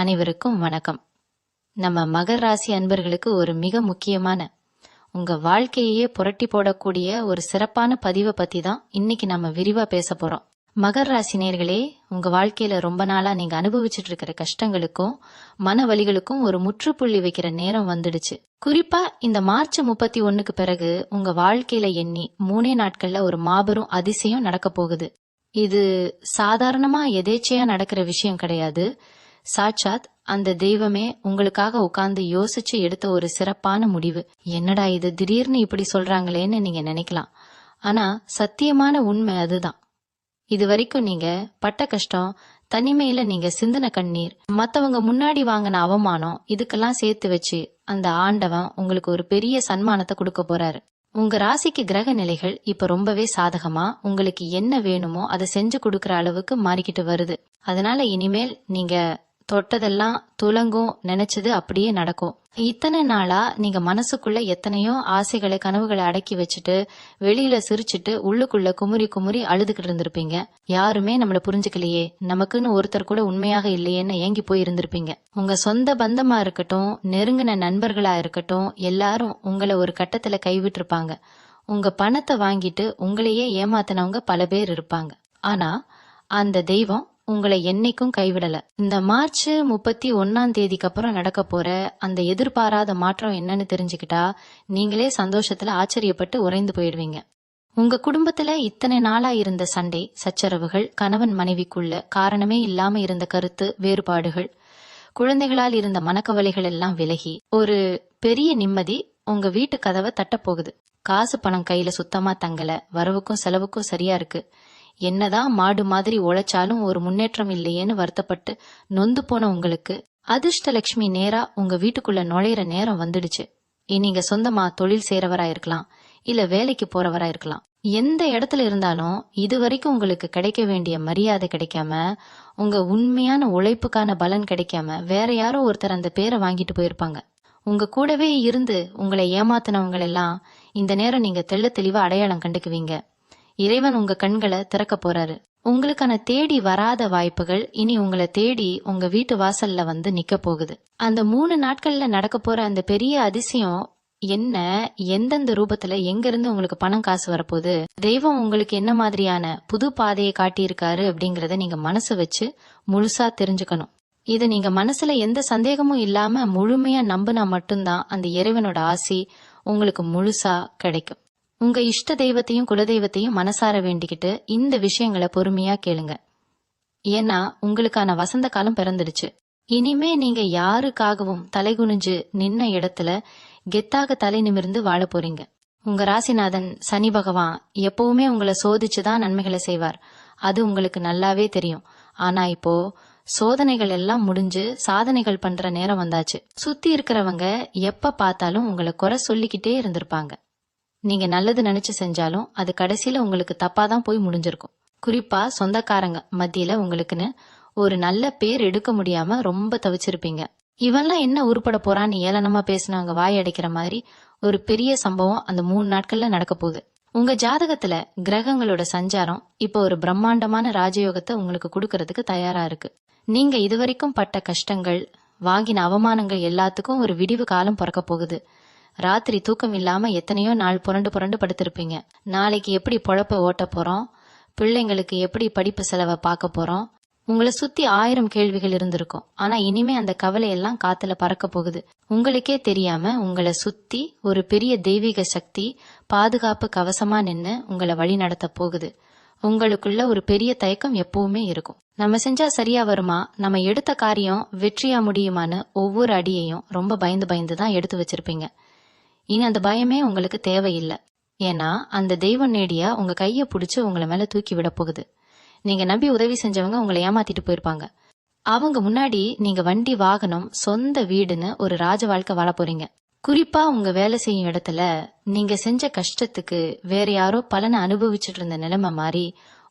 அனைவருக்கும் வணக்கம். நம்ம மகர ராசி அன்பர்களுக்கு ஒரு மிக முக்கியமான உங்க வாழ்க்கையே புரட்டி போடக்கூடிய ஒரு சிறப்பான பதிவை பத்தி தான் இன்னைக்கு நம்ம விரிவா பேச போறோம். மகர ராசி நேயர்களே, உங்க வாழ்க்கையில ரொம்ப நாளா நீங்க அனுபவிச்சுட்டு இருக்கிற கஷ்டங்களுக்கும் மன வலிகளுக்கும் ஒரு முற்றுப்புள்ளி வைக்கிற நேரம் வந்துடுச்சு. குறிப்பா இந்த மார்ச் 31க்கு பிறகு உங்க வாழ்க்கையில எண்ணி 3 நாட்கள்ல ஒரு மாபெரும் அதிசயம் நடக்க போகுது. இது சாதாரணமா எதேச்சையா நடக்கிற விஷயம் கிடையாது. சாட்சாத் அந்த தெய்வமே உங்களுக்காக உட்கார்ந்து யோசிச்சு எடுத்த ஒரு சிறப்பான முடிவு. என்னடா இது திடீர்னு இப்படி சொல்றாங்களேன்னு நீங்க நினைக்கலாம். ஆனா சத்தியமான உண்மை அதுதான். இது வரைக்கும் நீங்க பட்ட கஷ்டம், தனிமையில நீங்க சிந்தின கண்ணீர், மத்தவங்க முன்னாடி வாங்கின அவமானம், இதுக்கெல்லாம் சேர்த்து வச்சு அந்த ஆண்டவன் உங்களுக்கு ஒரு பெரிய சன்மானத்தை கொடுக்க போறாரு. உங்க ராசிக்கு கிரக நிலைகள் இப்ப ரொம்பவே சாதகமா உங்களுக்கு என்ன வேணுமோ அதை செஞ்சு கொடுக்கற அளவுக்கு மாறிக்கிட்டு வருது. அதனால இனிமேல் நீங்க தொட்டதெல்லாம் துலங்கும், நினைச்சது அப்படியே நடக்கும். இத்தனை நாளா நீங்க மனசுக்குள்ள எத்தனையோ ஆசைகளை கனவுகளை அடக்கி வச்சுட்டு வெளியில சிரிச்சுட்டு உள்ளுக்குள்ள குமுறி குமுறி அழுதுகிட்டு இருந்திருப்பீங்க. யாருமே நம்மள புரிஞ்சுக்கலையே, நமக்குன்னு ஒருத்தர் கூட உண்மையாக இல்லையேன்னு ஏங்கி போய் இருந்திருப்பீங்க. உங்க சொந்த பந்தமா இருக்கட்டும், நெருங்கின நண்பர்களா இருக்கட்டும், எல்லாரும் உங்களை ஒரு கட்டத்துல கைவிட்டு இருப்பாங்க. உங்க பணத்தை வாங்கிட்டு உங்களையே ஏமாத்தினவங்க பல பேர் இருப்பாங்க. ஆனா அந்த தெய்வம் உங்களை என்னைக்கும் கைவிடல. இந்த மார்ச் 31 அப்புறம் நடக்க போற அந்த எதிர்பாராத மாற்றம் என்னன்னு தெரிஞ்சுக்கிட்டா நீங்களே சந்தோஷத்துல ஆச்சரியப்பட்டு உறைந்து போயிடுவீங்க. உங்க குடும்பத்துல இத்தனை நாளா இருந்த சண்டை சச்சரவுகள், கணவன் மனைவிக்குள்ள காரணமே இல்லாம இருந்த கருத்து வேறுபாடுகள், குழந்தைகளால் இருந்த மனக்கவலைகள் எல்லாம் விலகி ஒரு பெரிய நிம்மதி உங்க வீட்டு கதவை தட்ட போகுது. காசு பணம் கையில சுத்தமா தங்கல, வரவுக்கும் செலவுக்கும் சரியா இருக்கு. என்னதான் மாடு மாதிரி உழைச்சாலும் ஒரு முன்னேற்றம் இல்லையேன்னு வருத்தப்பட்டு நொந்து போன உங்களுக்கு அதிர்ஷ்டலட்சுமி நேரா உங்க வீட்டுக்குள்ள நுழையிற நேரம் வந்துடுச்சு. நீங்க சொந்தமா தொழில் செய்யறவரா இருக்கலாம், இல்ல வேலைக்கு போறவரா இருக்கலாம். எந்த இடத்துல இருந்தாலும் இதுவரைக்கும் உங்களுக்கு கிடைக்க வேண்டிய மரியாதை கிடைக்காம, உங்க உண்மையான உழைப்புக்கான பலன் கிடைக்காம வேற யாரோ ஒருத்தர் அந்த பேரை வாங்கிட்டு போயிருப்பாங்க. உங்க கூடவே இருந்து உங்களை ஏமாத்தினவங்களெல்லாம் இந்த நேரம் நீங்க தெள்ள தெளிவா அடையாளம் கண்டுக்குவீங்க. இறைவன் உங்க கண்களை திறக்க போறாரு. உங்களுக்கான தேடி வராத வாய்ப்புகள் இனி உங்களை தேடி உங்க வீட்டு வாசல்ல வந்து நிக்க போகுது. அந்த 3 நாட்கள்ல நடக்க போற அந்த பெரிய அதிசயம் என்ன, எந்தெந்த ரூபத்துல எங்க இருந்து உங்களுக்கு பணம் காசு வரப்போகுது, தெய்வம் உங்களுக்கு என்ன மாதிரியான புது பாதையை காட்டியிருக்காரு அப்படிங்கறத நீங்க மனசு வச்சு முழுசா தெரிஞ்சுக்கணும். இது நீங்க மனசுல எந்த சந்தேகமும் இல்லாம முழுமையா நம்பினா மட்டும்தான் அந்த இறைவனோட ஆசி உங்களுக்கு முழுசா கிடைக்கும். உங்க இஷ்ட தெய்வத்தையும் குலதெய்வத்தையும் மனசார வேண்டிக்கிட்டு இந்த விஷயங்களை பொறுமையா கேளுங்க. ஏன்னா உங்களுக்கான வசந்த காலம் பிறந்துடுச்சு. இனிமே நீங்க யாருக்காகவும் தலைகுனிஞ்சு நின்ன இடத்துல கெத்தாக தலை நிமிர்ந்து வாழ போறீங்க. உங்க ராசிநாதன் சனி பகவான் எப்பவுமே உங்களை சோதிச்சுதான் நன்மைகளை செய்வார். அது உங்களுக்கு நல்லாவே தெரியும். ஆனா இப்போ சோதனைகள் எல்லாம் முடிஞ்சு சாதனைகள் பண்ற நேரம் வந்தாச்சு. சுத்தி இருக்கிறவங்க எப்ப பார்த்தாலும் உங்களை குறை சொல்லிக்கிட்டே இருந்திருப்பாங்க. நீங்க நல்லது நினைச்சு செஞ்சாலும் அது கடைசியில உங்களுக்கு தப்பாதான் போய் முடிஞ்சிருக்கும். குறிப்பா சொந்தக்காரங்க மத்தியில உங்களுக்குன்னு ஒரு நல்ல பேர் எடுக்க முடியாம ரொம்ப தவிச்சிருப்பீங்க. இவெல்லாம் என்ன உருப்பட போறான்னு ஏளனமா பேசினவங்க வாய் அடைக்கிற மாதிரி ஒரு பெரிய சம்பவம் அந்த 3 நாட்கள்ல நடக்க போகுது. உங்க ஜாதகத்துல கிரகங்களோட சஞ்சாரம் இப்ப ஒரு பிரம்மாண்டமான ராஜயோகத்தை உங்களுக்கு கொடுக்கறதுக்கு தயாரா இருக்கு. நீங்க இதுவரைக்கும் பட்ட கஷ்டங்கள், வாங்கின அவமானங்கள் எல்லாத்துக்கும் ஒரு விடிவு காலம் பிறக்க போகுது. ராத்திரி தூக்கம் இல்லாம எத்தனையோ நாள் புரண்டு புரண்டு படுத்திருப்பீங்க. நாளைக்கு எப்படி பொழப்ப ஓட்ட போறோம், பிள்ளைங்களுக்கு எப்படி படிப்பு செலவை பார்க்க போறோம், உங்களை சுத்தி 1000 கேள்விகள் இருந்திருக்கும். ஆனா இனிமே அந்த கவலை எல்லாம் காத்துல பறக்க போகுது. உங்களுக்கே தெரியாம உங்களை சுத்தி ஒரு பெரிய தெய்வீக சக்தி பாதுகாப்பு கவசமா நின்னு உங்களை வழி நடத்த போகுது. உங்களுக்குள்ள ஒரு பெரிய தயக்கம் எப்பவுமே இருக்கும். நம்ம செஞ்சா சரியா வருமா, நம்ம எடுத்த காரியம் வெற்றியா முடியுமான்னு ஒவ்வொரு அடியையும் ரொம்ப பயந்து பயந்து தான் எடுத்து வச்சிருப்பீங்க. இனி அந்த பயமே உங்களுக்கு தேவையில்லை. ஏன்னா அந்த தெய்வம் நேடியா உங்க கைய புடிச்சு உங்களை மேல தூக்கி விட போகுது. நீங்க நம்பி உதவி செஞ்சவங்க உங்களை ஏமாத்திட்டு போயிருப்பாங்க. அவங்க முன்னாடி நீங்க வண்டி வாகனம் சொந்த வீடுன்னு ஒரு ராஜ வாழ்க்கை வாழ போறீங்க. குறிப்பா உங்க வேலை செய்யும் இடத்துல நீங்க செஞ்ச கஷ்டத்துக்கு வேற யாரோ பலனை அனுபவிச்சுட்டு இருந்த நிலைமை மாறி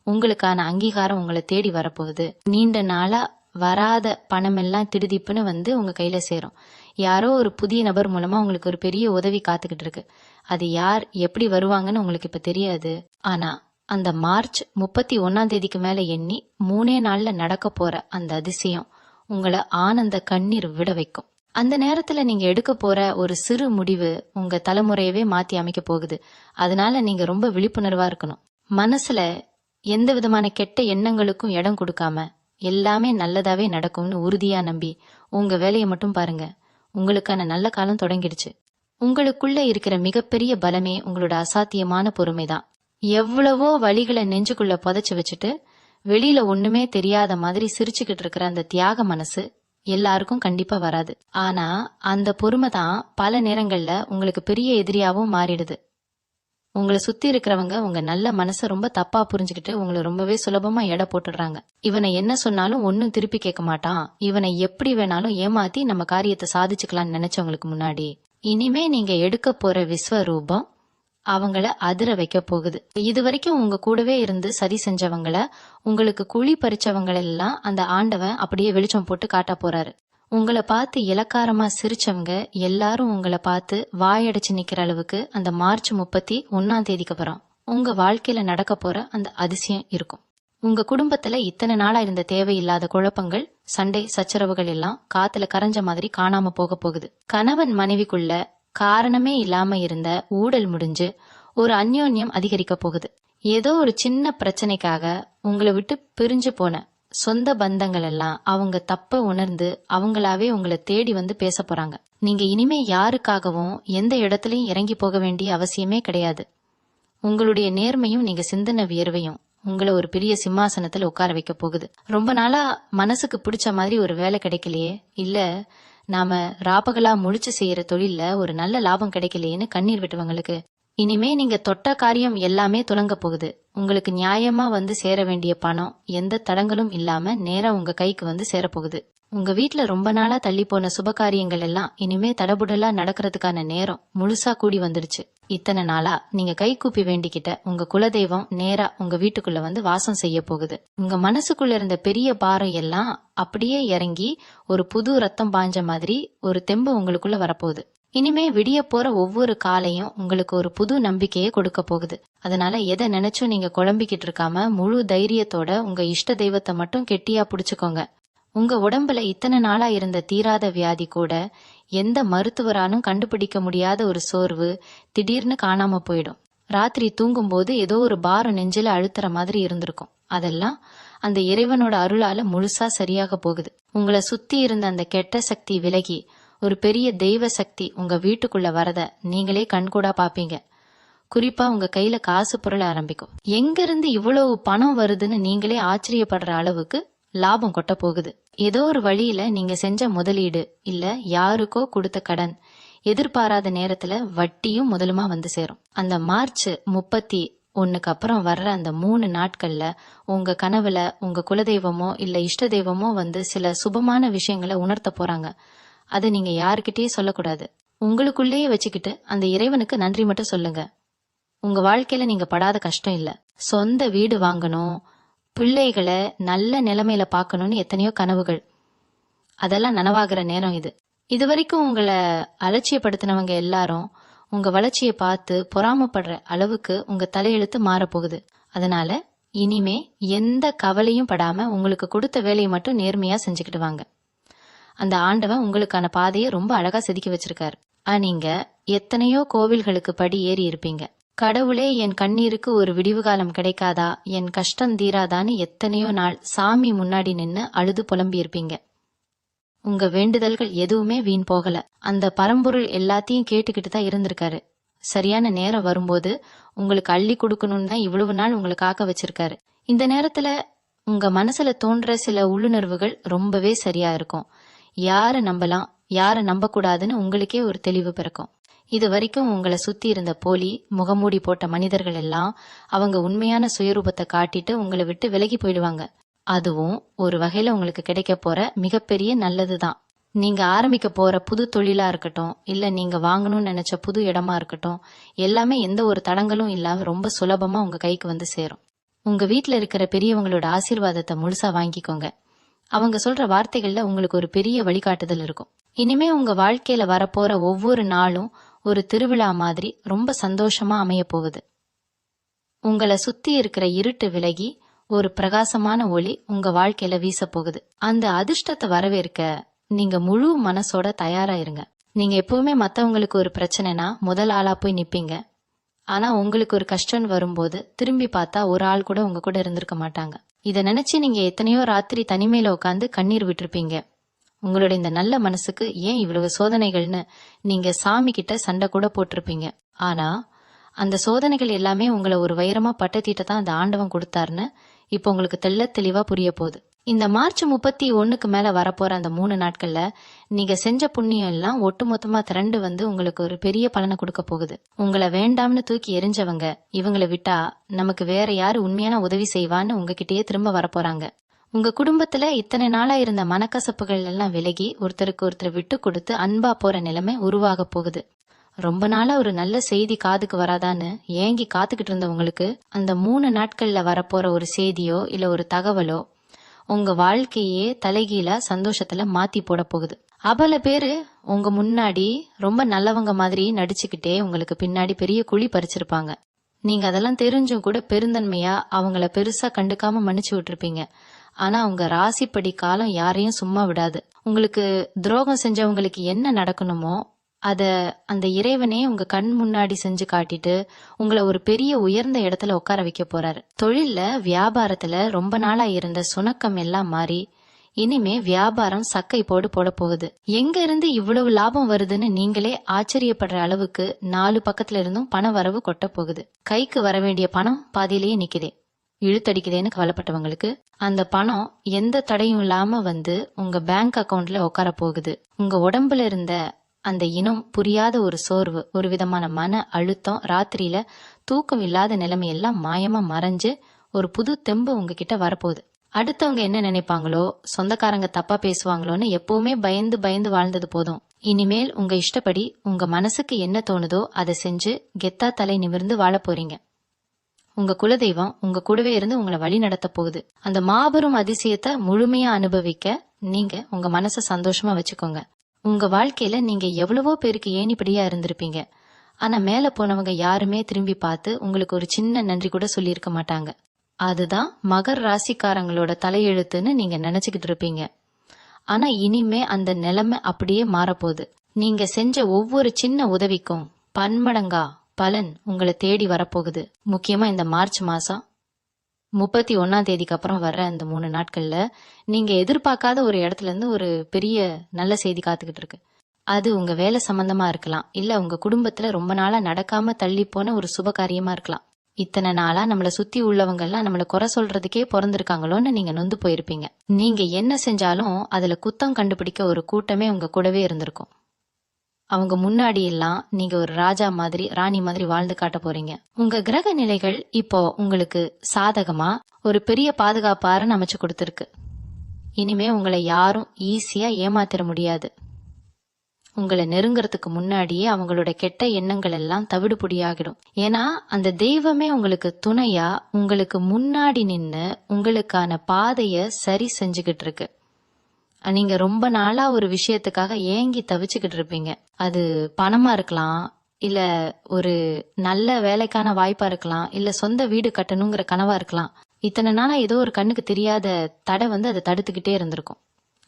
உங்களுக்கான அங்கீகாரம் உங்களை தேடி வரப்போகுது. நீண்ட நாளா வராத பணம் எல்லாம் திடுதிப்புன்னு வந்து உங்க கையில சேரும். யாரோ ஒரு புதிய நபர் மூலமா உங்களுக்கு ஒரு பெரிய உதவி காத்துக்கிட்டு இருக்கு. அது யார், எப்படி வருவாங்கன்னு உங்களுக்கு இப்ப தெரியாது. ஆனா அந்த மார்ச் 31 மேல எண்ணி 3 நாள்ல நடக்க போற அந்த அதிசயம் உங்களை ஆனந்த கண்ணீர் விட வைக்கும். அந்த நேரத்துல நீங்க எடுக்க போற ஒரு சிறு முடிவு உங்க தலைமுறையவே மாத்தி அமைக்க போகுது. அதனால நீங்க ரொம்ப விழிப்புணர்வா இருக்கணும். மனசுல எந்த விதமான கெட்ட எண்ணங்களுக்கும் இடம் கொடுக்காம எல்லாமே நல்லதாவே நடக்கும்னு உறுதியா நம்பி உங்க வேலையை மட்டும் பாருங்க. உங்களுக்கான நல்ல காலம் தொடங்கிடுச்சு. உங்களுக்குள்ள இருக்கிற மிகப்பெரிய பலமே உங்களோட அசாத்தியமான பொறுமைதான். எவ்வளவோ வழிகளை நெஞ்சுக்குள்ள புதைச்சு வச்சுட்டு வெளியில ஒண்ணுமே தெரியாத மாதிரி சிரிச்சுக்கிட்டு இருக்கிற அந்த தியாக மனசு எல்லாருக்கும் கண்டிப்பா வராது. ஆனா அந்த பொறுமை தான் பல நேரங்கள்ல உங்களுக்கு பெரிய எதிரியாவும் மாறிடுது. உங்களை சுத்தி இருக்கிறவங்க உங்க நல்ல மனசை ரொம்ப தப்பா புரிஞ்சுக்கிட்டு உங்களை ரொம்பவே சுலபமா எடை போட்டுடுறாங்க. இவனை என்ன சொன்னாலும் ஒன்னும் திருப்பி கேட்க மாட்டான், இவனை எப்படி வேணாலும் ஏமாத்தி நம்ம காரியத்தை சாதிச்சுக்கலாம்னு நினைச்சவங்களுக்கு முன்னாடி இனிமே நீங்க எடுக்க போற விஸ்வரூபம் அவங்கள அதிர வைக்க போகுது. இது வரைக்கும் உங்க கூடவே இருந்து சரி செஞ்சவங்கள, உங்களுக்கு குழி பறிச்சவங்களெல்லாம் அந்த ஆண்டவன் அப்படியே வெளிச்சம் போட்டு காட்ட போறாரு. உங்களை பார்த்து இலக்காரமா சிரிச்சவங்க எல்லாரும் உங்களை பார்த்து வாயடைச்சு நிக்கிற அளவுக்கு அந்த மார்ச் 31 அப்புறம் உங்க வாழ்க்கையில நடக்க போற அந்த அதிசயம் இருக்கும். உங்க குடும்பத்துல இத்தனை நாளா இருந்த தேவையில்லாத குழப்பங்கள், சண்டை சச்சரவுகள் எல்லாம் காத்துல கரைஞ்ச மாதிரி காணாம போக போகுது. கணவன் மனைவிக்குள்ள காரணமே இல்லாம இருந்த ஊடல் முடிஞ்சு ஒரு அந்யோன்யம் அதிகரிக்க போகுது. ஏதோ ஒரு சின்ன பிரச்சனைக்காக உங்களை விட்டு பிரிஞ்சு போன சொந்த பந்தங்கள் எல்லாம் அவங்க தப்ப உணர்ந்து அவங்களாவே உங்களை தேடி வந்து பேச போறாங்க. நீங்க இனிமே யாருக்காகவும் எந்த இடத்துலயும் இறங்கி போக வேண்டிய அவசியமே கிடையாது. உங்களுடைய நேர்மையும் நீங்க சிந்தன வியர்வையும் உங்களை ஒரு பெரிய சிம்மாசனத்துல உட்கார வைக்க போகுது. ரொம்ப நாளா மனசுக்கு பிடிச்ச மாதிரி ஒரு வேலை கிடைக்கலையே, இல்ல நாம ராப்பகலா முழிச்சு செய்யற தொழில்ல ஒரு நல்ல லாபம் கிடைக்கலையேன்னு கண்ணீர் விட்டவங்களுக்கு இனிமே நீங்க தொட்ட காரியம் எல்லாமே துலங்க போகுது. உங்களுக்கு நியாயமா வந்து சேர வேண்டிய பணம் எந்த தடங்களும் இல்லாம நேரா உங்க கைக்கு வந்து சேரப்போகுது. உங்க வீட்டுல ரொம்ப நாளா தள்ளி போன சுபகாரியங்கள் எல்லாம் இனிமே தடபுடலா நடக்கிறதுக்கான நேரம் முழுசா கூடி வந்துடுச்சு. இத்தனை நாளா நீங்க கை கூப்பி வேண்டிக்கிட்ட உங்க குலதெய்வம் நேரா உங்க வீட்டுக்குள்ள வந்து வாசம் செய்ய போகுது. உங்க மனசுக்குள்ள இருந்த பெரிய பாரம் எல்லாம் அப்படியே இறங்கி ஒரு புது ரத்தம் பாஞ்ச மாதிரி ஒரு தெம்பு உங்களுக்குள்ள வரப்போகுது. இனிமே விடிய போற ஒவ்வொரு காலையும் உங்களுக்கு ஒரு புது நம்பிக்கையை கொடுக்க போகுது. அதனால எதை நினைச்சும் நீங்க குழம்பிக்கிட்டு இருக்காம முழு தைரியத்தோட உங்க இஷ்ட தெய்வத்தை மட்டும் கெட்டியா புடிச்சுக்கோங்க. உங்க உடம்புல இத்தனை நாளா இருந்த தீராத வியாதி கூட எந்த மருத்துவராலும் கண்டுபிடிக்க முடியாத ஒரு சோர்வு திடீர்னு காணாம போயிடும். ராத்திரி தூங்கும் போது ஏதோ ஒரு பாரம் நெஞ்சில அழுத்துற மாதிரி இருந்திருக்கும். அதெல்லாம் அந்த இறைவனோட அருளால முழுசா சரியாக போகுது. உங்களை சுத்தி இருந்த அந்த கெட்ட சக்தி விலகி ஒரு பெரிய தெய்வ சக்தி உங்க வீட்டுக்குள்ள வரத நீங்களே கண்கூடா பாப்பீங்க. குறிப்பா உங்க கையில காசு பொருள் ஆரம்பிக்கும். எங்க இருந்து இவ்வளவு பணம் வருதுன்னு நீங்களே ஆச்சரியப்படுற அளவுக்கு லாபம் கொட்ட போகுது. ஏதோ ஒரு வழியில நீங்க செஞ்ச முதலீடு இல்ல யாருக்கோ கொடுத்த கடன் எதிர்பாராத நேரத்துல வட்டியும் முதலுமா வந்து சேரும். அந்த மார்ச் 31 அப்புறம் வர்ற அந்த 3 நாட்கள்ல உங்க கனவுல உங்க குலதெய்வமோ இல்ல இஷ்ட தெய்வமோ வந்து சில சுபமான விஷயங்களை உணர்த்த போறாங்க. அதை நீங்க யாருக்கிட்டயே சொல்லக்கூடாது. உங்களுக்குள்ளேயே வச்சுக்கிட்டு அந்த இறைவனுக்கு நன்றி மட்டும் சொல்லுங்க. உங்க வாழ்க்கையில நீங்க படாத கஷ்டம் இல்ல. சொந்த வீடு வாங்கணும், பிள்ளைகளை நல்ல நிலைமையில பாக்கணும்னு எத்தனையோ கனவுகள், அதெல்லாம் நனவாகிற நேரம் இது. இதுவரைக்கும் உங்களை அலட்சியப்படுத்தினவங்க எல்லாரும் உங்க வளர்ச்சியை பார்த்து பொறாமப்படுற அளவுக்கு உங்க தலையெழுத்து மாறப்போகுது. அதனால இனிமே எந்த கவலையும் படாம உங்களுக்கு கொடுத்த வேலையை மட்டும் நேர்மையா செஞ்சுக்கிட்டு வாங்க. அந்த ஆண்டவன் உங்களுக்கான பாதையை ரொம்ப அழகா செதுக்கி வச்சிருக்காரு. நீங்க எத்தனையோ கோவில்களுக்கு படி ஏறி இருப்பீங்க. கடவுளே என் கண்ணீருக்கு ஒரு விடிவு காலம் கிடைக்காதா, என் கஷ்டம் தீராதான்னு எத்தனையோ நாள் சாமி முன்னாடி நின்னு அழுது புலம்பி இருப்பீங்க. உங்க வேண்டுதல்கள் எதுவுமே வீண் போகல. அந்த பரம்பொருள் எல்லாத்தையும் கேட்டுக்கிட்டு தான் இருந்திருக்காரு. சரியான நேரம் வரும்போது உங்களுக்கு அள்ளி கொடுக்கணும்னு தான் இவ்வளவு நாள் உங்களை காக்க வச்சிருக்காரு. இந்த நேரத்துல உங்க மனசுல தோன்ற சில உள்ளுணர்வுகள் ரொம்பவே சரியா இருக்கும். யார நம்பலாம் யார நம்ப கூடாதுன்னு உங்களுக்கே ஒரு தெளிவு பிறக்கும். இது வரைக்கும் உங்களை சுத்தி இருந்த போலி முகமூடி போட்ட மனிதர்கள் எல்லாம் அவங்க உண்மையான சுயரூபத்தை காட்டிட்டு உங்களை விட்டு விலகி போயிடுவாங்க. அதுவும் ஒரு வகையில உங்களுக்கு கிடைக்க போற மிகப்பெரிய நல்லதுதான். நீங்க ஆரம்பிக்க போற புது தொழிலா இருக்கட்டும் இல்ல நீங்க வாங்கணும்னு நினைச்ச புது இடமா இருக்கட்டும், எல்லாமே எந்த ஒரு தடங்களும் இல்லாம ரொம்ப சுலபமா உங்க கைக்கு வந்து சேரும். உங்க வீட்டுல இருக்கிற பெரியவங்களோட ஆசீர்வாதத்தை முழுசா வாங்கிக்கோங்க. அவங்க சொல்ற வார்த்தைகள்ல உங்களுக்கு ஒரு பெரிய வழிகாட்டுதல் இருக்கும். இனிமே உங்க வாழ்க்கையில வரப்போற ஒவ்வொரு நாளும் ஒரு திருவிழா மாதிரி ரொம்ப சந்தோஷமா அமைய போகுது. உங்களை சுத்தி இருக்கிற இருட்டு விலகி ஒரு பிரகாசமான ஒளி உங்க வாழ்க்கையில வீச போகுது. அந்த அதிர்ஷ்டத்தை வரவேற்க நீங்க முழு மனசோட தயாரா இருங்க. நீங்க எப்பவுமே மத்தவங்களுக்கு ஒரு பிரச்சனைனா முதல் ஆளா போய் நிப்பீங்க. ஆனா உங்களுக்கு ஒரு கஷ்டம் வரும்போது திரும்பி பார்த்தா ஒரு ஆள் கூட உங்க கூட இருந்திருக்க மாட்டாங்க. இத நினைச்சு நீங்க எத்தனையோ ராத்திரி தனிமையில உட்காந்து கண்ணீர் விட்டிருப்பீங்க. உங்களோட இந்த நல்ல மனசுக்கு ஏன் இவ்வளவு சோதனைகள்னு நீங்க சாமி கிட்ட சண்டை கூட போட்டிருப்பீங்க. ஆனா அந்த சோதனைகள் எல்லாமே உங்களை ஒரு வைரமா பட்டத்திட்ட தான் அந்த ஆண்டவன் கொடுத்தாருன்னு இப்ப உங்களுக்கு தெளிவா புரிய போகுது. இந்த மார்ச் 31க்கு மேல வரப்போற அந்த 3 நாட்கள்ல நீங்க செஞ்ச புண்ணியம் எல்லாம் ஒட்டுமொத்தமா திரண்டு வந்து உங்களுக்கு ஒரு பெரிய பலனை கொடுக்க போகுது. உங்களை வேண்டாம்னு தூக்கி எரிஞ்சவங்க இவங்களை விட்டா நமக்கு வேற யாரு உண்மையான உதவி செய்வான்னு உங்ககிட்டயே திரும்ப வரப்போறாங்க. உங்க குடும்பத்துல இத்தனை நாளா இருந்த மனக்கசப்புகள் எல்லாம் விலகி ஒருத்தருக்கு ஒருத்தர் விட்டு கொடுத்து அன்பா போற நிலைமை உருவாக போகுது. ரொம்ப நாளா ஒரு நல்ல செய்தி காதுக்கு வராதான்னு ஏங்கி காத்துக்கிட்டு இருந்தவங்களுக்கு அந்த 3 நாட்கள்ல வரப்போற ஒரு செய்தியோ இல்ல ஒரு தகவலோ உங்க வாழ்க்கையே தலைகீழா சந்தோஷத்துல மாத்தி போட போகுது. பல பேரு உங்க முன்னாடி ரொம்ப நல்லவங்க மாதிரி நடிச்சுக்கிட்டே உங்களுக்கு பின்னாடி பெரிய குழி பறிச்சிருப்பாங்க. நீங்க அதெல்லாம் தெரிஞ்சும் கூட பெருந்தன்மையா அவங்கள பெருசா கண்டுக்காம மன்னிச்சு விட்டுருப்பீங்க. ஆனா உங்க ராசிப்படி காலம் யாரையும் சும்மா விடாது. உங்களுக்கு துரோகம் செஞ்சவங்களுக்கு என்ன நடக்கணுமோ அத அந்த இறைவனே உங்க கண் முன்னாடி செஞ்சு காட்டிட்டு உங்களை ஒரு பெரிய உயர்ந்த இடத்துல உட்கார வைக்க போறாரு. தொழில்ல வியாபாரத்துல ரொம்ப நாளா இருந்த சுணக்கம் எல்லாம் மாறி இனிமே வியாபாரம் சக்கை போட போகுது. எங்க இருந்து இவ்வளவு லாபம் வருதுன்னு நீங்களே ஆச்சரியப்படுற அளவுக்கு 4 பக்கத்துல இருந்தும் பண வரவு கொட்ட போகுது. கைக்கு வர வேண்டிய பணம் பாதியிலேயே நிக்குதே, இழுத்தடிக்குதேன்னு கவலைப்பட்டவங்களுக்கு அந்த பணம் எந்த தடையும் இல்லாம வந்து உங்க பேங்க் அக்கவுண்ட்ல உட்கார போகுது. உங்க உடம்புல இருந்த அந்த இனம் புரியாத ஒரு சோர்வு, ஒரு விதமான மன அழுத்தம், ராத்திரியில தூக்கம் இல்லாத நிலைமை எல்லாம் மாயமா மறைஞ்சு ஒரு புது தெம்பு உங்ககிட்ட வரப்போகுது. அடுத்தவங்க என்ன நினைப்பாங்களோ, சொந்தக்காரங்க தப்பா பேசுவாங்களோன்னு எப்பவுமே பயந்து பயந்து வாழ்ந்தது போதும். இனிமேல் உங்க இஷ்டப்படி உங்க மனசுக்கு என்ன தோணுதோ அதை செஞ்சு கெத்தா தலை நிமிர்ந்து வாழ போறீங்க. உங்க குலதெய்வம் உங்க கூடவே இருந்து உங்களை வழி நடத்த போகுது. அந்த மாபெரும் அதிசயத்தை முழுமையா அனுபவிக்க நீங்க உங்க மனசை சந்தோஷமா வச்சுக்கோங்க. உங்க வாழ்க்கையில நீங்க எவ்வளவோ பேருக்கு ஏணிப்படியா இருந்திருப்பீங்க. ஆனா மேல போனவங்க யாருமே திரும்பி பார்த்து உங்களுக்கு ஒரு சின்ன நன்றி கூட சொல்லியிருக்க மாட்டாங்க. அதுதான் மகர் ராசிக்காரங்களோட தலையெழுத்துன்னு நீங்க நினைச்சுக்கிட்டு இருப்பீங்க. ஆனா இனிமே அந்த நிலைமை அப்படியே மாறப்போகுது. நீங்க செஞ்ச ஒவ்வொரு சின்ன உதவிக்கும் பன்மடங்கா பலன் உங்களை தேடி வரப்போகுது. முக்கியமா இந்த மார்ச் மாசம் 31 அப்புறம் வர்ற அந்த 3 நாட்கள்ல நீங்க எதிர்பார்க்காத ஒரு இடத்துல இருந்து ஒரு பெரிய நல்ல செய்தி காத்துக்கிட்டு இருக்கு. அது உங்க வேலை சம்பந்தமா இருக்கலாம், இல்ல உங்க குடும்பத்துல ரொம்ப நாளா நடக்காம தள்ளி போன ஒரு சுப காரியமா இருக்கலாம். இத்தனை நாளா நம்மள சுத்தி உள்ளவங்க எல்லாம் நம்மள குறை சொல்றதுக்கே பிறந்திருக்காங்களோன்னு நீங்க நொந்து போயிருப்பீங்க. நீங்க என்ன செஞ்சாலும் அதுல குத்தம் கண்டுபிடிக்க ஒரு கூட்டமே உங்க கூடவே இருந்திருக்கும். அவங்க முன்னாடி எல்லாம் நீங்க ஒரு ராஜா மாதிரி ராணி மாதிரி வாழ்ந்து காட்ட போறீங்க. உங்க கிரக நிலைகள் இப்போ உங்களுக்கு சாதகமா ஒரு பெரிய பாதுகாப்பாரன்னு அமைச்சு கொடுத்திருக்கு. இனிமே உங்களை யாரும் ஈஸியா ஏமாத்திர முடியாது. உங்களை நெருங்கறதுக்கு முன்னாடியே அவங்களோட கெட்ட எண்ணங்கள் எல்லாம் தவிடுபொடியாகிடும். ஏன்னா அந்த தெய்வமே உங்களுக்கு துணையா உங்களுக்கு முன்னாடி நின்னு உங்களுக்கான பாதைய சரி செஞ்சுகிட்டு இருக்கு. நீங்க ரொம்ப நாளா ஒரு விஷயத்துக்காக ஏங்கி தவிச்சுக்கிட்டு இருப்பீங்க. அது பணமா இருக்கலாம், இல்ல ஒரு நல்ல வேலைக்கான வாய்ப்பா இருக்கலாம், இல்ல சொந்த வீடு கட்டணுங்கிற கனவா இருக்கலாம். இத்தனை நாளா ஏதோ ஒரு கண்ணுக்கு தெரியாத தடை வந்து அதை தடுத்துக்கிட்டே இருந்திருக்கும்.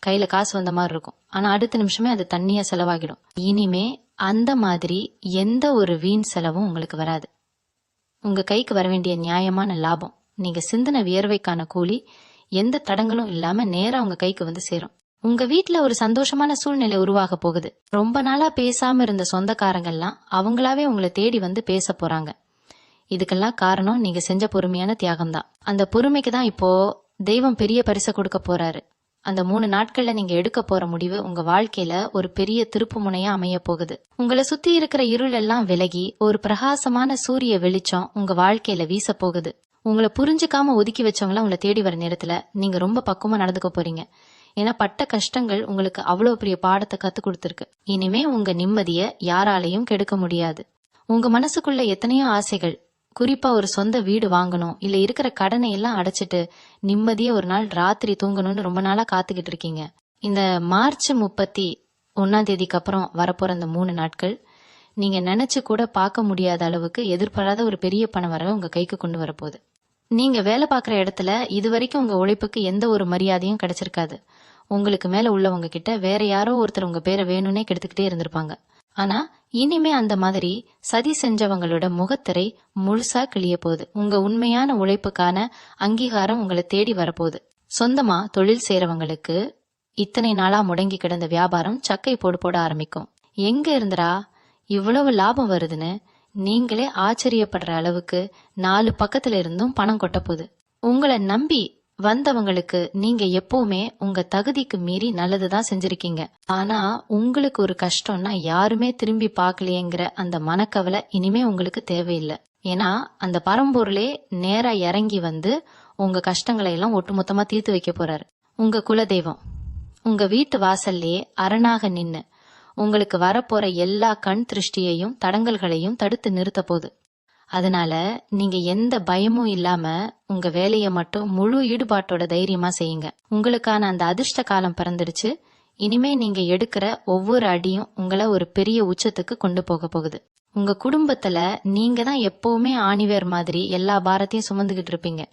கையில காசு வந்த மாதிரி இருக்கும், ஆனா அடுத்த நிமிஷமே அது தண்ணியா செலவாகிடும். இனிமே அந்த மாதிரி எந்த ஒரு வீண் செலவும் உங்களுக்கு வராது. உங்க கைக்கு வர வேண்டிய நியாயமான லாபம், நீங்க சிந்தின வியர்வைக்கான கூலி எந்த தடங்களும் இல்லாம நேரா உங்க கைக்கு வந்து சேரும். உங்க வீட்டுல ஒரு சந்தோஷமான சூழ்நிலை உருவாக போகுது. ரொம்ப நாளா பேசாம இருந்த சொந்தக்காரங்கெல்லாம் அவங்களாவே உங்களை தேடி வந்து பேச போறாங்க. இதுக்கெல்லாம் காரணம் நீங்க செஞ்ச பொறுமையான தியாகம் தான். அந்த பொறுமைக்கு தான் இப்போ தெய்வம் பெரிய பரிசை கொடுக்க போறாரு. அந்த 3 நாட்கள்ல நீங்க எடுக்க போற முடிவு உங்க வாழ்க்கையில ஒரு பெரிய திருப்பு முனையா அமைய போகுது. உங்களை சுத்தி இருக்கிற இருள் எல்லாம் விலகி ஒரு பிரகாசமான சூரிய வெளிச்சம் உங்க வாழ்க்கையில வீச போகுது. உங்களை புரிஞ்சுக்காம ஒதுக்கி வச்சவங்கள உங்களை தேடி வர நேரத்துல நீங்க ரொம்ப பக்குவமா நடந்துக்க போறீங்க. ஏன்னா பட்ட கஷ்டங்கள் உங்களுக்கு அவ்வளவு பெரிய பாடத்தை கத்து கொடுத்திருக்கு. இனிமே உங்க நிம்மதிய யாராலையும் கெடுக்க முடியாது. உங்க மனசுக்குள்ள எத்தனையோ ஆசைகள், குறிப்பா ஒரு சொந்த வீடு வாங்கணும், இல்ல இருக்கிற கடனை எல்லாம் அடைச்சிட்டு நிம்மதியா ஒரு நாள் ராத்திரி தூங்கணும்னு ரொம்ப நாளா காத்துக்கிட்டு இருக்கீங்க. இந்த மார்ச் 31 அப்புறம் வரப்போற அந்த 3 நாட்கள் நீங்க நினைச்சு கூட பார்க்க முடியாத அளவுக்கு எதிர்பாராத ஒரு பெரிய பண வரவை உங்க கைக்கு கொண்டு வரப்போகுது. நீங்க வேலை பார்க்குற இடத்துல இதுவரைக்கும் உங்க உழைப்புக்கு எந்த ஒரு மரியாதையும் கிடைச்சிருக்காது. உங்களுக்கு மேல உள்ளவங்க கிட்ட வேற யாரோ ஒருத்தர் உங்க பேரை வேணும்னே கெடுத்துக்கிட்டே இருந்திருப்பாங்க. ஆனா இனிமே அந்த மாதிரி சதி செஞ்சவங்களோட முகத்திரை முழுசா கிளிய போகுது. உங்க உண்மையான உழைப்புக்கான அங்கீகாரம் உங்களை தேடி வரப்போகுது. சொந்தமா தொழில் செய்யறவங்களுக்கு இத்தனை நாளா முடங்கி கிடந்த வியாபாரம் சக்கை போடு போட ஆரம்பிக்கும். எங்க இருந்துடா இவ்வளவு லாபம் வருதுன்னு நீங்களே ஆச்சரியப்படுற அளவுக்கு 4 பக்கத்துல இருந்தும் பணம் கொட்ட போகுது. உங்களை நம்பி வந்தவங்களுக்கு நீங்க எப்பவுமே உங்க தகுதிக்கு மீறி நல்லதுதான் செஞ்சிருக்கீங்க. ஆனா உங்களுக்கு ஒரு கஷ்டம்னா யாருமே திரும்பி பார்க்கலையேங்கிற அந்த மனக்கவலை இனிமே உங்களுக்கு தேவையில்லை. ஏன்னா அந்த பரம்பொருளே நேரா இறங்கி வந்து உங்க கஷ்டங்களை எல்லாம் ஒட்டுமொத்தமா தீர்த்து வைக்க போறாரு. உங்க குலதெய்வம் உங்க வீட்டு வாசல்லே அரணாக நின்னு உங்களுக்கு வரப்போற எல்லா கண் திருஷ்டியையும் தடங்கல்களையும் தடுத்து நிறுத்த போகுது. அதனால நீங்க எந்த பயமும் இல்லாம உங்க வேலைய மட்டும் முழு ஈடுபாட்டோட தைரியமா செய்யுங்க. உங்களுக்கான அந்த அதிர்ஷ்ட காலம் பிறந்துடுச்சு. இனிமே நீங்க எடுக்கிற ஒவ்வொரு அடியும் உங்களை ஒரு பெரிய உச்சத்துக்கு கொண்டு போக போகுது. உங்க குடும்பத்துல நீங்க தான் எப்பவுமே ஆணிவேர் மாதிரி எல்லா பாரத்தையும் சுமந்துகிட்டு இருப்பீங்க.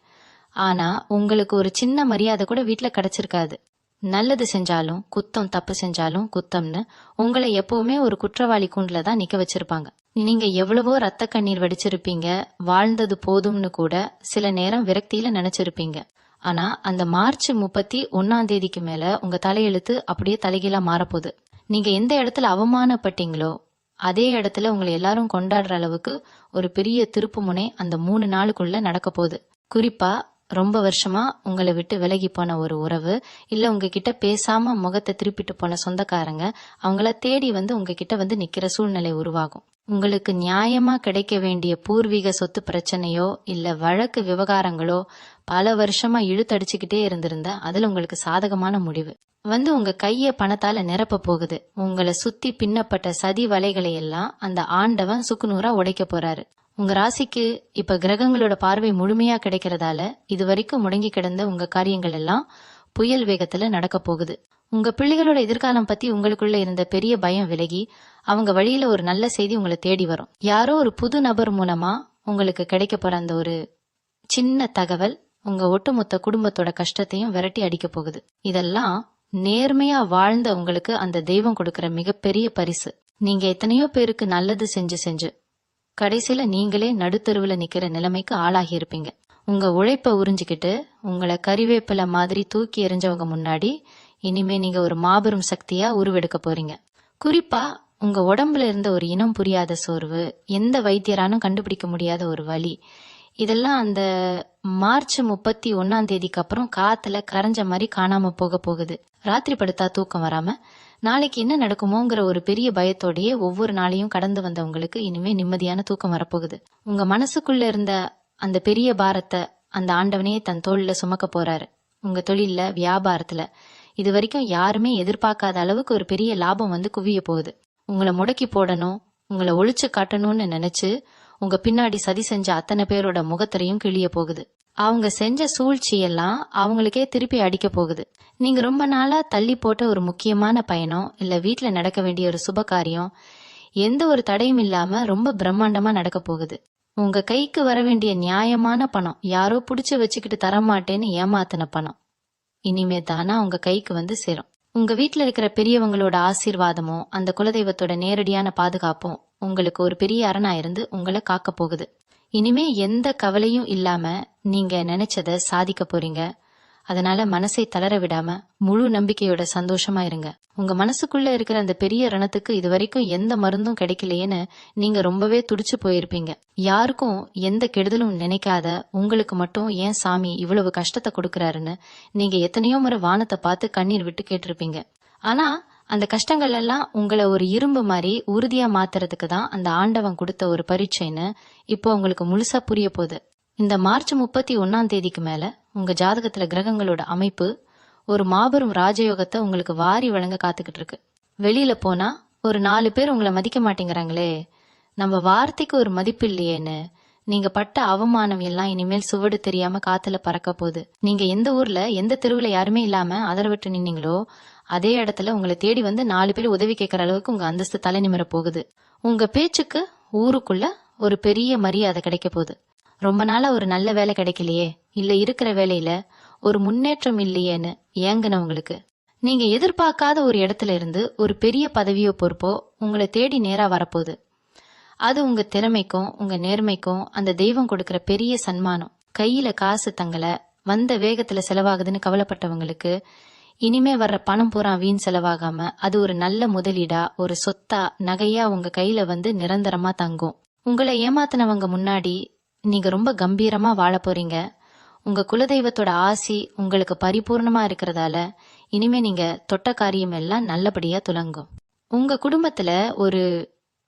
ஆனா உங்களுக்கு ஒரு சின்ன மரியாதை கூட வீட்டுல கிடைச்சிருக்காது. நல்லது செஞ்சாலும் குத்தம், தப்பு செஞ்சாலும் குத்தம்னு உங்களை எப்பவுமே ஒரு குற்றவாளி கூண்டுல தான் நிக்க வச்சிருப்பாங்க. நீங்க எவ்வளவோ ரத்த கண்ணீர் வடிச்சிருப்பீங்க. வாழ்ந்தது போதும்னு கூட சில நேரம் விரக்தியில நினைச்சிருப்பீங்க. ஆனா அந்த மார்ச் 31 மேல உங்க தலையெழுத்து அப்படியே தலைகீழா மாறப்போகுது. நீங்க எந்த இடத்துல அவமானப்பட்டீங்களோ அதே இடத்துல உங்களை எல்லாரும் கொண்டாடுற அளவுக்கு ஒரு பெரிய திருப்பு முனை அந்த 3 நாளுக்குள்ள நடக்க போகுது. குறிப்பா ரொம்ப வருஷமா உங்களை விட்டு விலகி போன ஒரு உறவு, இல்ல உங்ககிட்ட பேசாம முகத்தை திருப்பிட்டு போன சொந்தக்காரங்க அவங்கள தேடி வந்து உங்ககிட்ட வந்து நிக்கிற சூழ்நிலை உருவாகும். உங்களுக்கு நியாயமா கிடைக்க வேண்டிய பூர்வீக சொத்து பிரச்சனையோ இல்ல வழக்கு விவகாரங்களோ பல வருஷமா இழுத்தடிச்சுக்கிட்டே இருந்திருந்தா அதுல உங்களுக்கு சாதகமான முடிவு வந்து உங்க கைய பணத்தால நிரப்ப போகுது. உங்களை சுத்தி பின்னப்பட்ட சதி வலைகளை எல்லாம் அந்த ஆண்டவன் சுக்குநூறா உடைக்க போறாரு. உங்க ராசிக்கு இப்ப கிரகங்களோட பார்வை முழுமையா கிடைக்கிறதால இதுவரைக்கும் முடங்கி கிடந்த உங்க காரியங்கள் எல்லாம் புயல் வேகத்துல நடக்க போகுது. உங்க பிள்ளைகளோட எதிர்காலம் பத்தி உங்களுக்குள்ள இருந்த பெரிய பயம் விலகி அவங்க வழியில ஒரு நல்ல செய்தி உங்களை தேடி வரும். யாரோ ஒரு புது நபர் மூலமா உங்களுக்கு கிடைக்க போற அந்த ஒரு சின்ன தகவல் உங்க ஒட்டுமொத்த குடும்பத்தோட கஷ்டத்தையும் விரட்டி அடிக்க போகுது. இதெல்லாம் நேர்மையா வாழ்ந்த உங்களுக்கு அந்த தெய்வம் கொடுக்கிற மிகப்பெரிய பரிசு. நீங்க எத்தனையோ பேருக்கு நல்லது செஞ்சு கடைசியில நீங்களே நடுத்தருவுல நிக்கிற நிலைமைக்கு ஆளாகி இருப்பீங்க. உங்க உழைப்ப உறிஞ்சிக்கிட்டு உங்களை கறிவேப்பில மாதிரி தூக்கி எறிஞ்சவங்க முன்னாடி இனிமே நீங்க ஒரு மாபெரும் சக்தியா உருவெடுக்க போறீங்க. குறிப்பா உங்க உடம்புல இருந்த ஒரு இனம் புரியாத சோர்வு, எந்த வைத்தியரானும் கண்டுபிடிக்க முடியாத ஒரு வலி, இதெல்லாம் அந்த மார்ச் 31 அப்புறம் காத்துல கரைஞ்ச மாதிரி காணாம போக போகுது. ராத்திரி படுத்தா தூக்கம் வராம நாளைக்கு என்ன நடக்குமோங்கிற ஒரு பெரிய பயத்தோடயே ஒவ்வொரு நாளையும் கடந்து வந்தவங்களுக்கு இனிமே நிம்மதியான தூக்கம் வரப்போகுது. உங்க மனசுக்குள்ள இருந்த அந்த பெரிய பாரத்தை அந்த ஆண்டவனே தன் தோல்ல சுமக்க போறாரு. உங்க தொழில்ல, வியாபாரத்துல இது வரைக்கும் யாருமே எதிர்பார்க்காத அளவுக்கு ஒரு பெரிய லாபம் வந்து குவிய போகுது. உங்களை முடக்கி போடணும், உங்களை ஒழிச்சு காட்டணும்னு நினைச்சு உங்க பின்னாடி சதி செஞ்ச அத்தனை பேரோட முகத்திரையும் கிழிய போகுது. அவங்க செஞ்ச சூழ்ச்சியெல்லாம் அவங்களுக்கே திருப்பி அடிக்க போகுது. நீங்க ரொம்ப நாளா தள்ளி போட்ட ஒரு முக்கியமான பயணம் இல்ல வீட்டுல நடக்க வேண்டிய ஒரு சுப காரியம் எந்த ஒரு தடையும் இல்லாம ரொம்ப பிரம்மாண்டமா நடக்க போகுது. உங்க கைக்கு வர வேண்டிய நியாயமான பணம், யாரோ புடிச்சு வச்சுக்கிட்டு தரமாட்டேன்னு ஏமாத்தின பணம் இனிமே தானா உங்க கைக்கு வந்து சேரும். உங்க வீட்டுல இருக்கிற பெரியவங்களோட ஆசீர்வாதமும் அந்த குலதெய்வத்தோட நேரடியான பாதுகாப்பும் உங்களுக்கு ஒரு பெரிய அரணா இருந்து உங்களை காக்க போகுது. இனிமே எந்த கவலையும் இல்லாம நீங்க நினைச்சத சாதிக்க போறீங்க. அதனால மனசை தளர விடாம முழு நம்பிக்கையோட சந்தோஷமா இருங்க. உங்க மனசுக்குள்ள இருக்கிற அந்த பெரிய ரணத்துக்கு இதுவரைக்கும் எந்த மருந்தும் கிடைக்கலையேன்னு நீங்க ரொம்பவே துடிச்சு போயிருப்பீங்க. யாருக்கும் எந்த கெடுதலும் நினைக்காத உங்களுக்கு மட்டும் ஏன் சாமி இவ்வளவு கஷ்டத்தை கொடுக்கறாருன்னு நீங்க எத்தனையோ முறை வானத்தை பார்த்து கண்ணீர் விட்டு கேட்டிருப்பீங்க. ஆனா அந்த கஷ்டங்கள் எல்லாம் உங்களை ஒரு இரும்பு மாதிரி உறுதியா மாத்துறதுக்கு தான் அந்த ஆண்டவன் கொடுத்த ஒரு பரீட்சைன்னு இப்போ உங்களுக்கு முழுசா புரிய போகுது. இந்த மார்ச் 31 மேல உங்க ஜாதகத்துல கிரகங்களோட அமைப்பு ஒரு மாபெரும் ராஜயோகத்தை உங்களுக்கு வாரி வழங்க காத்துக்கிட்டு இருக்கு. வெளியில போனா ஒரு 4 பேர் உங்களை மதிக்க மாட்டேங்கிறாங்களே, நம்ம வார்த்தைக்கு ஒரு மதிப்பு இல்லையேன்னு நீங்க பட்ட அவமானம் எல்லாம் இனிமேல் சுவடு தெரியாம காத்துல பறக்க போகுது. நீங்க எந்த ஊர்ல எந்த தெருவுல யாருமே இல்லாம அதரவிட்டு நின்னீங்களோ அதே இடத்துல உங்களை தேடி வந்து 4 பேர் உதவி கேட்கற அளவுக்கு உங்க அந்தஸ்து தலை நிமிர போகுது. உங்க பேச்சுக்கு ஊருக்குள்ள ஒரு பெரிய மரியாதை கிடைக்க போகுது. ரொம்ப நாளா ஒரு நல்ல வேலை கிடைக்கலையே, இல்ல இருக்கிற வேலையில ஒரு முன்னேற்றம் இல்லையேன்னு ஏங்குனவங்களுக்கு நீங்க எதிர்பார்க்காத ஒரு இடத்துல இருந்து ஒரு பெரிய பதவியோ பொறுப்போ உங்களை தேடி நேரா வரப்போகுது. அது உங்க திறமைக்கும் உங்க நேர்மைக்கும் அந்த தெய்வம் கொடுக்கிற பெரிய சன்மானம். கையில காசு தங்கல, வந்த வேகத்துல செலவாகுதுன்னு கவலைப்பட்டவங்களுக்கு இனிமே வர்ற பணம் பூரா வீண் செலவாகாம அது ஒரு நல்ல முதலீடா, ஒரு சொத்தா, நகையா உங்க கையில வந்து நிரந்தரமா தங்கும். உங்களை ஏமாத்தினவங்க முன்னாடி நீங்க ரொம்ப கம்பீரமா வாழ போறீங்க. உங்க குலதெய்வத்தோட ஆசி உங்களுக்கு பரிபூர்ணமா இருக்கிறதால இனிமே நீங்க தொட்ட காரியம் எல்லாம் நல்லபடியா துலங்கும். உங்க குடும்பத்துல ஒரு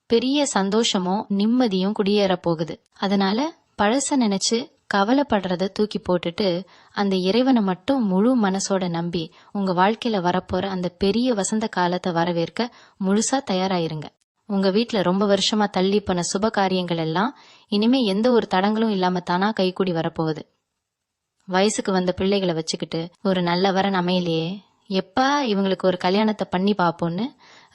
பெரிய சந்தோஷமும் நிம்மதியும் குடியேற போகுது. அதனால பழச நினைச்சு கவலைப்படுறத தூக்கி போட்டுட்டு அந்த இறைவனை மட்டும் முழு மனசோட நம்பி உங்க வாழ்க்கையில வரப்போற அந்த பெரிய வசந்த காலத்தை வரவேற்க முழுசா தயாராயிருங்க. உங்க வீட்டுல ரொம்ப வருஷமா தள்ளி போன சுப காரியங்கள் எல்லாம் இனிமே எந்த ஒரு தடங்களும் இல்லாம தானா கைகூடி வரப்போகுது. வயசுக்கு வந்த பிள்ளைகளை வச்சுக்கிட்டு ஒரு நல்ல வரன் அமையலையே, எப்பா இவங்களுக்கு ஒரு கல்யாணத்தை பண்ணி பாப்போன்னு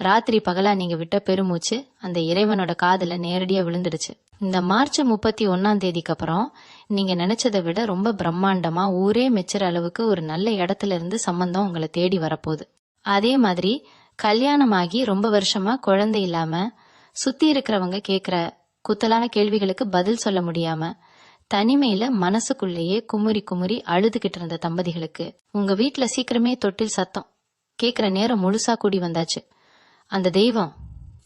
ராத்திரி பகலா நீங்க விட்ட பெருமூச்சு அந்த இறைவனோட காதுல நேரடியா விழுந்துடுச்சு. இந்த மார்ச் 31 அப்புறம் நீங்க நினைச்சதை விட ரொம்ப பிரம்மாண்டமா ஊரே மெச்சுற அளவுக்கு ஒரு நல்ல இடத்துல இருந்து சம்பந்தம் உங்களை தேடி வரப்போகுது. அதே மாதிரி கல்யாணமாகி ரொம்ப வருஷமா குழந்தை இல்லாம சுத்தி இருக்கிறவங்க கேக்குற குத்தலான கேள்விகளுக்கு பதில் சொல்ல முடியாம தனிமையில மனசுக்குள்ளேயே குமுறி குமுறி அழுதுகிட்டு இருந்த தம்பதிகளுக்கு உங்க வீட்டுல சீக்கிரமே தொட்டில் சத்தம் கேக்குற நேரம் முழுசா கூடி வந்தாச்சு. அந்த தெய்வம்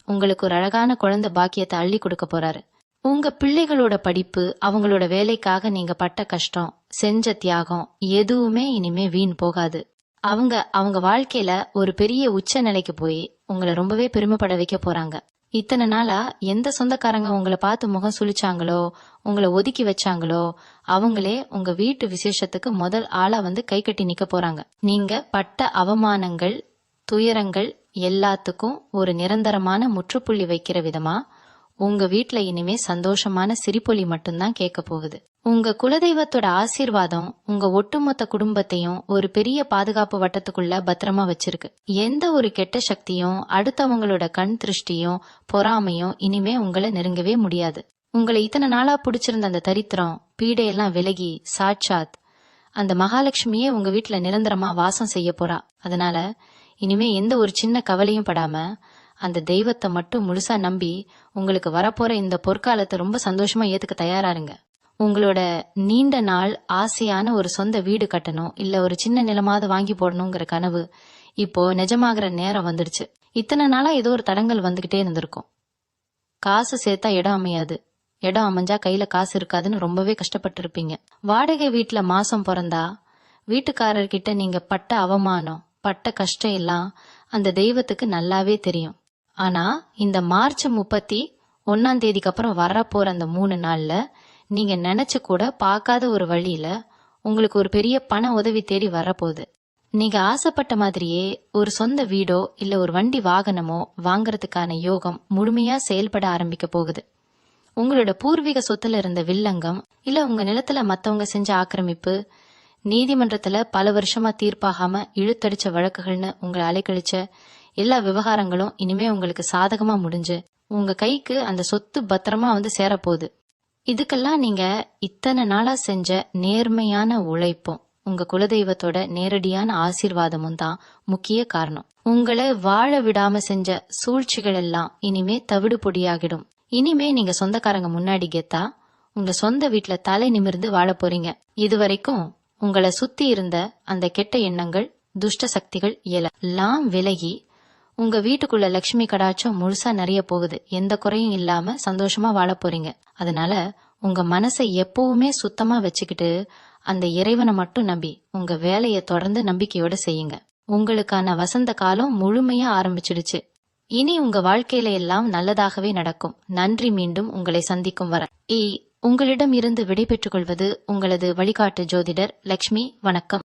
உங்களுக்கு ஒரு அழகான குழந்தை பாக்கியத்தை அள்ளி கொடுக்க போறாரு. உங்க பிள்ளைகளோட படிப்பு, அவங்களோட வேலைக்காக நீங்க பட்ட கஷ்டம், செஞ்ச தியாகம் எதுவுமே இனிமே வீண் போகாது. அவங்க வாழ்க்கையில ஒரு பெரிய உச்ச நிலைக்கு போய் உங்களை ரொம்பவே பெருமைப்பட வைக்க போறாங்க. இத்தனை நாளா எந்த சொந்தக்காரங்க உங்களை பார்த்து முகம் சுழிச்சாங்களோ, உங்களை ஒதுக்கி வச்சாங்களோ, அவங்களே உங்க வீட்டு விசேஷத்துக்கு முதல் ஆளா வந்து கை கட்டி நிக்க போறாங்க. நீங்க பட்ட அவமானங்கள், துயரங்கள் எல்லாத்துக்கும் ஒரு நிரந்தரமான முற்றுப்புள்ளி வைக்கிற விதமா உங்க வீட்டுல இனிமே சந்தோஷமான சிரிப்பொலி மட்டும்தான் கேட்க போகுது. உங்க குலதெய்வத்தோட ஆசீர்வாதம் உங்க ஒட்டுமொத்த குடும்பத்தையும் ஒரு பெரிய பாதுகாப்பு வட்டத்துக்குள்ள பத்திரமா வச்சிருக்கு. எந்த ஒரு கெட்ட சக்தியும், அடுத்தவங்களோட கண் திருஷ்டியும், பொறாமையும் இனிமே உங்களை நெருங்கவே முடியாது. உங்களை இத்தனை நாளா பிடிச்சிருந்த அந்த தரித்திரம், பீடையெல்லாம் விலகி சாட்சாத் அந்த மகாலட்சுமியே உங்க வீட்டுல நிரந்தரமா வாசம் செய்ய போறா. அதனால இனிமே எந்த ஒரு சின்ன கவலையும் படாம அந்த தெய்வத்தை மட்டும் முழுசா நம்பி உங்களுக்கு வரப்போற இந்த பொற்காலத்தை ரொம்ப சந்தோஷமா ஏத்துக்க தயாராருங்க. உங்களோட நீண்ட நாள் ஆசையான ஒரு சொந்த வீடு கட்டணும், இல்ல ஒரு சின்ன நிலமாவது வாங்கி போடணுங்கிற கனவு இப்போ நிஜமாகிற நேரம் வந்துடுச்சு. இத்தனை நாளா ஏதோ ஒரு தடங்கள் வந்துகிட்டே இருந்திருக்கும். காசு சேர்த்தா இடம் அமையாது, இடம் அமைஞ்சா கையில காசு இருக்காதுன்னு ரொம்பவே கஷ்டப்பட்டு இருப்பீங்க. வாடகை வீட்டுல மாசம் பிறந்தா வீட்டுக்காரர்கிட்ட நீங்க பட்ட அவமானம், பட்ட கஷ்டம் எல்லாம் அந்த தெய்வத்துக்கு நல்லாவே தெரியும். ஆனா இந்த மார்ச் 31 அப்புறம் வரப்போற அந்த 3 நாள்ல நீங்க நினைச்சு கூட பார்க்காத ஒரு வழியில உங்களுக்கு ஒரு பெரிய பண உதவி தேடி வரப்போகுது. நீங்க ஆசைப்பட்ட மாதிரியே ஒரு சொந்த வீடோ இல்ல ஒரு வண்டி வாகனமோ வாங்கறதுக்கான யோகம் முழுமையா செயல்பட ஆரம்பிக்க போகுது. உங்களோட பூர்வீக சொத்துல இருந்த வில்லங்கம், இல்ல உங்க நிலத்துல மத்தவங்க செஞ்ச ஆக்கிரமிப்பு, நீதிமன்றத்துல பல வருஷமா தீர்ப்பாகாம இழுத்தடிச்ச வழக்குகள்னு உங்களை அலைக்கழிச்ச எல்லா விவகாரங்களும் இனிமே உங்களுக்கு சாதகமா முடிஞ்சு உங்க கைக்கு அந்த சொத்து பத்திரமா வந்து சேரப்போகுது. இதுக்கெல்லாம் நீங்க இத்தனை நாளா செஞ்ச நேர்மையான உழைப்பும் உங்க குலதெய்வத்தோட நேரடியான ஆசீர்வாதமும் தான் முக்கிய காரணம். உங்களை வாழ விடாம செஞ்ச சூழ்ச்சிகள் எல்லாம் இனிமே தவிடு பொடியாகிடும். இனிமே நீங்க சொந்தக்காரங்க முன்னாடி கெத்தா உங்க சொந்த வீட்டுல தலை நிமிர்ந்து வாழ போறீங்க. இதுவரைக்கும் உங்களை சுத்தி இருந்த அந்த கெட்ட எண்ணங்கள், துஷ்ட சக்திகள் எல்லாம் விலகி உங்க வீட்டுக்குள்ள லட்சுமி கடாட்சம் முழுசா நிறைய போகுது. எந்த குறையும் இல்லாம சந்தோஷமா வாழ போறீங்க. அதனால உங்க மனசை எப்பவுமே சுத்தமா வச்சுக்கிட்டு அந்த இறைவனை மட்டும் நம்பி உங்க வேலையை தொடர்ந்து நம்பிக்கையோட செய்யுங்க. உங்களுக்கான வசந்த காலம் முழுமையா ஆரம்பிச்சிடுச்சு. இனி உங்க வாழ்க்கையில எல்லாம் நல்லதாகவே நடக்கும். நன்றி. மீண்டும் உங்களை சந்திக்கும் வரை உங்களிடம் இருந்து விடை பெற்றுக் கொள்வது உங்களது வழிகாட்டு ஜோதிடர் லக்ஷ்மி. வணக்கம்.